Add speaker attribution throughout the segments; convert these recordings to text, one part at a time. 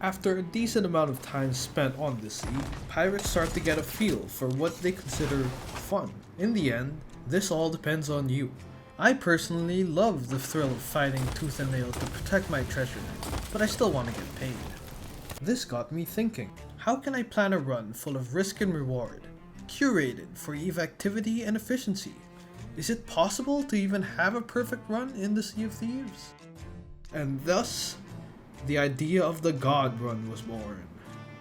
Speaker 1: After a decent amount of time spent on this sea, pirates start to get a feel for what they consider fun. In the end, this all depends on you. I personally love the thrill of fighting tooth and nail to protect my treasure, but I still want to get paid. This got me thinking, how can I plan a run full of risk and reward, curated for EVE activity and efficiency? Is it possible to even have a perfect run in the Sea of Thieves? And thus, the idea of the God Run was born.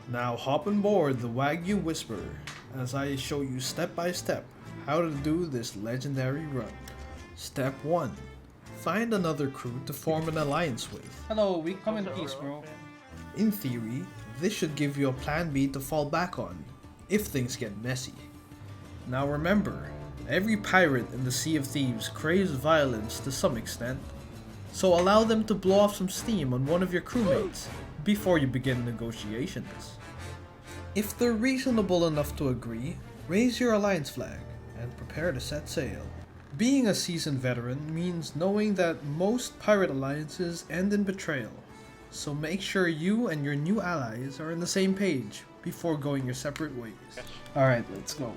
Speaker 1: Now hop on board the Wagyu Whisperer as I show you step by step how to do this legendary run. Step 1. Find another crew to form an alliance with.
Speaker 2: Hello, we come in peace, bro.
Speaker 1: In theory, this should give you a plan B to fall back on if things get messy. Now remember, every pirate in the Sea of Thieves craves violence to some extent, so allow them to blow off some steam on one of your crewmates before you begin negotiations. If they're reasonable enough to agree, raise your alliance flag and prepare to set sail. Being a seasoned veteran means knowing that most pirate alliances end in betrayal, so make sure you and your new allies are on the same page before going your separate ways.
Speaker 2: Alright, let's go.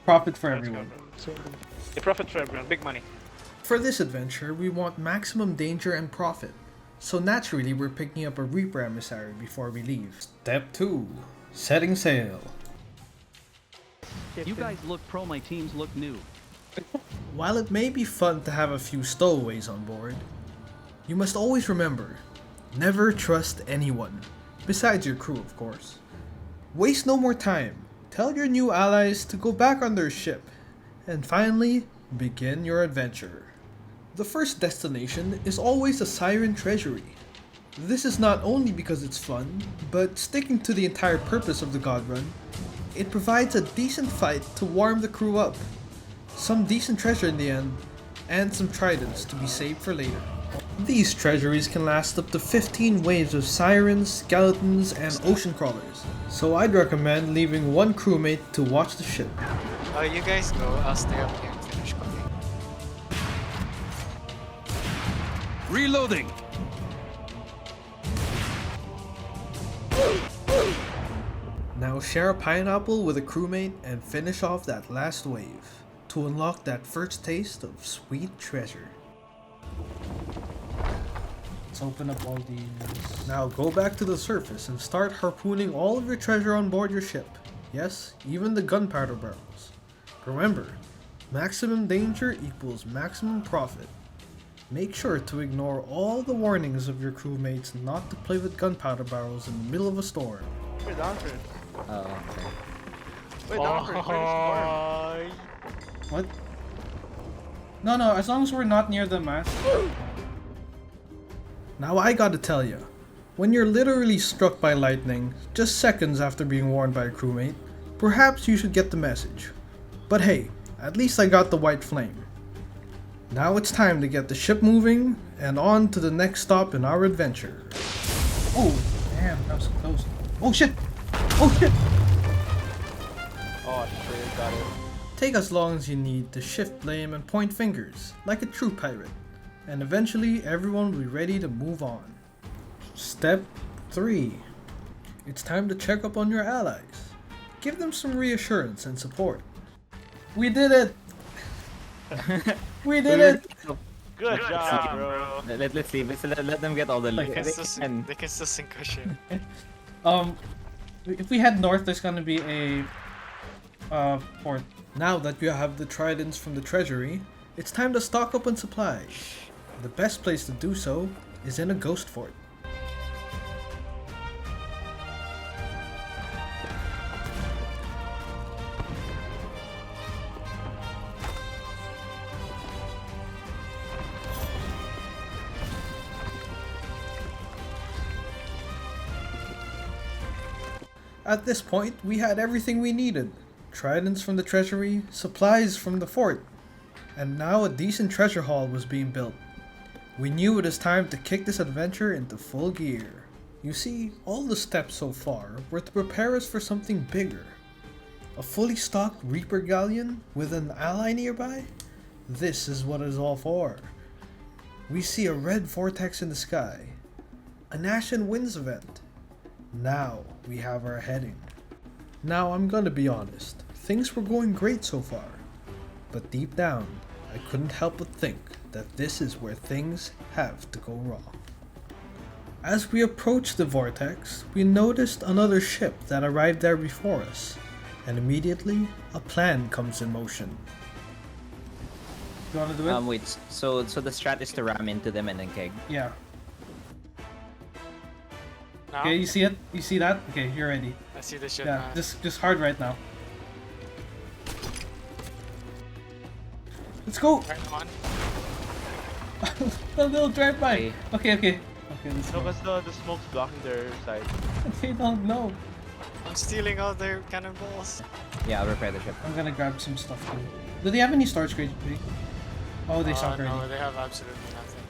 Speaker 2: Profit for everyone.
Speaker 3: The profit for everyone, big money.
Speaker 1: For this adventure, we want maximum danger and profit, so naturally we're picking up a Reaper Emissary before we leave. Step 2. Setting sail.
Speaker 4: You guys look pro, my teams look new.
Speaker 1: While it may be fun to have a few stowaways on board, you must always remember, never trust anyone, besides your crew of course. Waste no more time, tell your new allies to go back on their ship, and finally, begin your adventure. The first destination is always the Siren Treasury. This is not only because it's fun, but sticking to the entire purpose of the God Run, it provides a decent fight to warm the crew up, some decent treasure in the end, and some tridents to be saved for later. These treasuries can last up to 15 waves of sirens, skeletons, and ocean crawlers, so I'd recommend leaving one crewmate to watch the ship.
Speaker 5: Oh, you guys go, I'll stay up here and finish cooking.
Speaker 6: Reloading!
Speaker 1: Now share a pineapple with a crewmate and finish off that last wave to unlock that first taste of sweet treasure.
Speaker 2: Let's open up all these.
Speaker 1: Now go back to the surface and start harpooning all of your treasure on board your ship. Yes, even the gunpowder barrels. Remember, maximum danger equals maximum profit. Make sure to ignore all the warnings of your crewmates not to play with gunpowder barrels in the middle of a storm.
Speaker 3: We're down for it.
Speaker 6: Oh, okay.
Speaker 3: We're down for it. We're just
Speaker 2: What? No, as long as we're not near the mast.
Speaker 1: Now I gotta tell ya, when you're literally struck by lightning just seconds after being warned by a crewmate, perhaps you should get the message. But hey, at least I got the white flame. Now it's time to get the ship moving and on to the next stop in our adventure.
Speaker 2: Oh, damn, that was close. Oh shit! Oh shit!
Speaker 3: Oh shit, got it.
Speaker 1: Take as long as you need to shift blame and point fingers, like a true pirate, and eventually everyone will be ready to move on. Step 3. It's time to check up on your allies. Give them some reassurance and support.
Speaker 2: We did it! We did it!
Speaker 3: Good job, bro.
Speaker 6: Let's leave. Let them get all the
Speaker 5: They
Speaker 6: loot.
Speaker 5: can still sink a ship.
Speaker 2: If we head north, there's gonna be a port.
Speaker 1: Now that you have the tridents from the treasury, it's time to stock up on supplies. The best place to do so is in a ghost fort. At this point, we had everything we needed. Tridents from the treasury, supplies from the fort, and now a decent treasure haul was being built. We knew it was time to kick this adventure into full gear. You see, all the steps so far were to prepare us for something bigger. A fully stocked Reaper Galleon with an ally nearby? This is what it's all for. We see a red vortex in the sky, an Ashen Winds event, Now we have our heading. Now I'm gonna be honest, things were going great so far. But deep down, I couldn't help but think that this is where things have to go wrong. As we approached the vortex, we noticed another ship that arrived there before us, and immediately a plan comes in motion.
Speaker 2: You wanna do it?
Speaker 6: Wait. So the strat is to ram into them and then keg.
Speaker 2: Yeah.
Speaker 5: Now?
Speaker 2: Okay, you see it? You see that? Okay, you're ready.
Speaker 5: I see the ship
Speaker 2: Yeah,
Speaker 5: now.
Speaker 2: just hard right now. Let's go!
Speaker 5: Right on.
Speaker 2: A little drive by.
Speaker 6: Okay.
Speaker 2: Okay, okay. Okay, let's
Speaker 3: No,
Speaker 2: go.
Speaker 3: because the smoke's blocking their side.
Speaker 2: They don't know.
Speaker 5: I'm stealing all their cannonballs.
Speaker 6: Yeah, I'll repair the ship.
Speaker 2: I'm gonna grab some stuff too. Do they have any storage crates? Oh, they sunk
Speaker 5: No,
Speaker 2: already.
Speaker 5: they have absolutely nothing.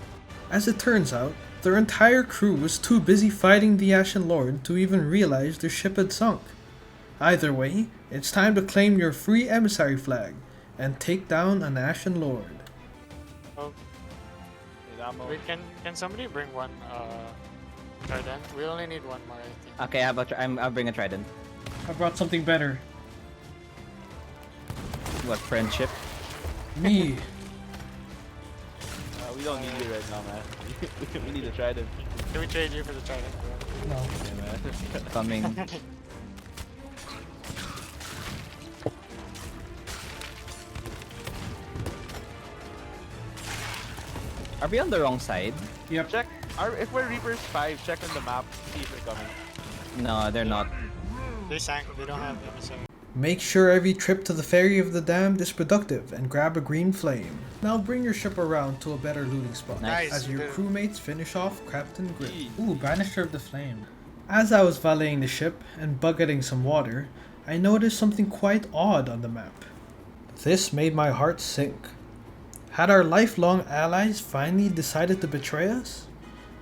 Speaker 1: As it turns out, their entire crew was too busy fighting the Ashen Lord to even realize their ship had sunk. Either way, it's time to claim your free emissary flag and take down an Ashen Lord.
Speaker 5: Oh,
Speaker 3: Need ammo.
Speaker 5: wait, can somebody bring one trident? We only need one more, I think.
Speaker 6: Okay, I'll bring a trident.
Speaker 2: I brought something better.
Speaker 6: What, friendship?
Speaker 1: Me.
Speaker 3: We don't need you right now, man. We need a trident.
Speaker 5: Can we trade you for the trident, bro?
Speaker 2: No.
Speaker 3: Yeah, man.
Speaker 6: Coming. Are we on the wrong side?
Speaker 2: Yep.
Speaker 3: Check. If we're Reapers 5, check on the map, see if they're coming.
Speaker 6: No, they're not.
Speaker 5: They sank. They don't have emissary.
Speaker 1: Make sure every trip to the Ferry of the Damned is productive and grab a green flame. Now bring your ship around to a better looting spot
Speaker 6: Nice.
Speaker 1: as your crewmates finish off Captain Grip.
Speaker 2: Ooh, Banisher of the Flame.
Speaker 1: As I was valeting the ship and bucketing some water, I noticed something quite odd on the map. This made my heart sink. Had our lifelong allies finally decided to betray us?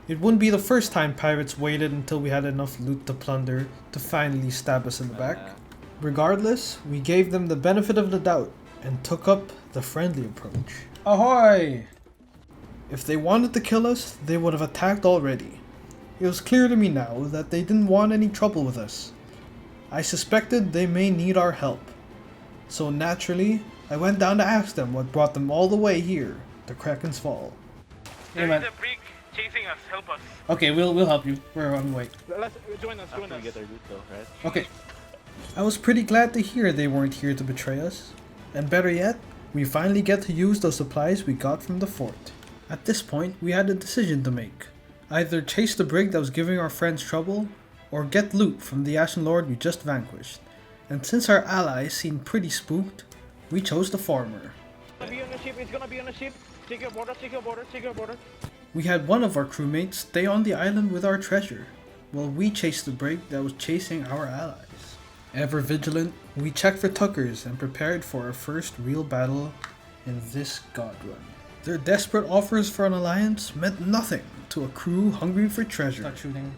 Speaker 1: It wouldn't be the first time pirates waited until we had enough loot to plunder to finally stab us in the back. Regardless, we gave them the benefit of the doubt and took up the friendly approach.
Speaker 2: Ahoy!
Speaker 1: If they wanted to kill us, they would have attacked already. It was clear to me now that they didn't want any trouble with us. I suspected they may need our help. So naturally, I went down to ask them what brought them all the way here to Kraken's Fall.
Speaker 2: Hey, man.
Speaker 7: brig chasing us. Help us.
Speaker 2: Okay, we'll help you. We're on the way.
Speaker 7: Let's join us.
Speaker 3: After we get our loot though, right?
Speaker 2: Okay.
Speaker 1: I was pretty glad to hear they weren't here to betray us. And better yet, we finally get to use those supplies we got from the fort. At this point, we had a decision to make. Either chase the brig that was giving our friends trouble, or get loot from the Ashen Lord we just vanquished. And since our allies seemed pretty spooked, we chose the former.
Speaker 7: It's gonna be on the ship. It's gonna be on the ship. Take your border. Take your border. Take your border.
Speaker 1: We had one of our crewmates stay on the island with our treasure, while we chased the brig that was chasing our allies. Ever vigilant, we checked for Tuckers and prepared for our first real battle in this god run. Their desperate offers for an alliance meant nothing to a crew hungry for treasure.
Speaker 2: Start shooting.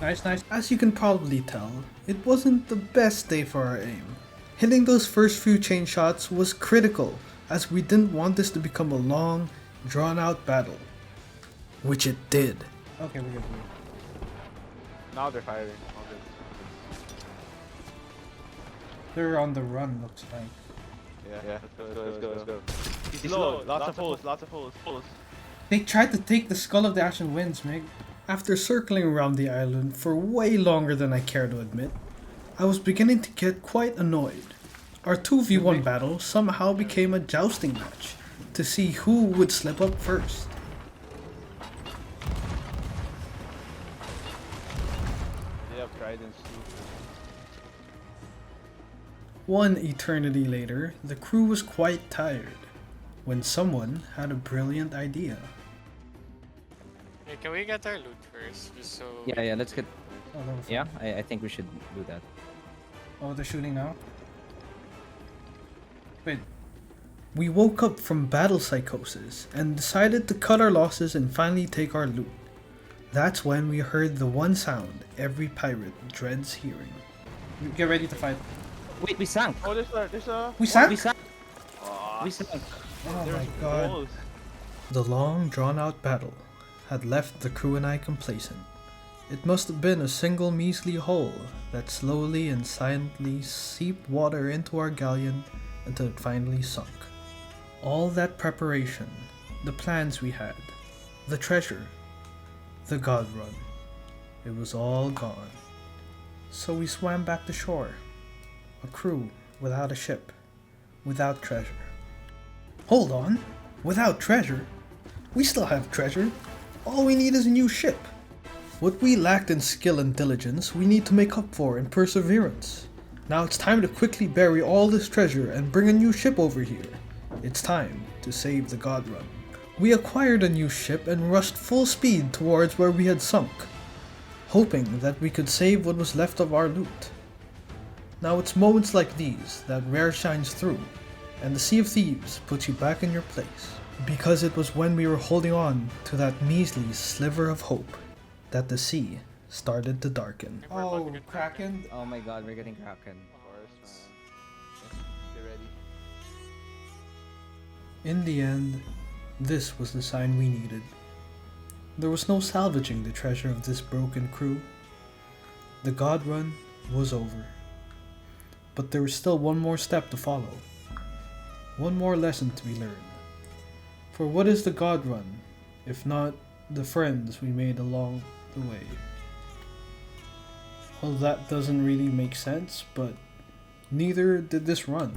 Speaker 2: Nice, nice.
Speaker 1: As you can probably tell, it wasn't the best day for our aim. Hitting those first few chain shots was critical, as we didn't want this to become a long, drawn-out battle. Which it did.
Speaker 2: Okay, we're good.
Speaker 3: Now they're firing. All good.
Speaker 2: They're on the run, looks like.
Speaker 3: Yeah. Let's go. He's low. Lots of holes.
Speaker 2: They tried to take the Skull of the Ashen Winds, Mig.
Speaker 1: After circling around the island for way longer than I care to admit, I was beginning to get quite annoyed. Our 2v1 battle somehow became a jousting match to see who would slip up first.
Speaker 3: They have tridents too.
Speaker 1: One eternity later, the crew was quite tired, when someone had a brilliant idea.
Speaker 5: Hey, can we get our loot first? Just so...
Speaker 6: Yeah, let's get...
Speaker 2: Oh, no.
Speaker 6: Yeah, I think we should do that.
Speaker 2: Oh, they're shooting now? Wait.
Speaker 1: We woke up from battle psychosis and decided to cut our losses and finally take our loot. That's when we heard the one sound every pirate dreads hearing.
Speaker 2: Get ready to fight.
Speaker 6: Wait, we sank!
Speaker 3: Oh, there's a...
Speaker 2: We sank?
Speaker 6: We sank! We sunk.
Speaker 1: Oh my god.
Speaker 3: Balls.
Speaker 1: The long drawn out battle had left the crew and I complacent. It must have been a single measly hole that slowly and silently seeped water into our galleon until it finally sunk. All that preparation, the plans we had, the treasure, the God Run, it was all gone. So we swam back to shore, a crew without a ship, without treasure. Hold on, without treasure? We still have treasure. All we need is a new ship. What we lacked in skill and diligence, we need to make up for in perseverance. Now it's time to quickly bury all this treasure and bring a new ship over here. It's time to save the God Run. We acquired a new ship and rushed full speed towards where we had sunk, hoping that we could save what was left of our loot. Now it's moments like these that Rare shines through, and the Sea of Thieves puts you back in your place. Because it was when we were holding on to that measly sliver of hope that the sea started to darken.
Speaker 2: Oh, Kraken.
Speaker 6: Oh my god, we're getting Kraken.
Speaker 3: Of course, man. Get ready.
Speaker 1: In the end, this was the sign we needed. There was no salvaging the treasure of this broken crew. The God Run was over. But there was still one more step to follow. One more lesson to be learned. For what is the God Run, if not the friends we made along the way? Well, that doesn't really make sense, but neither did this run.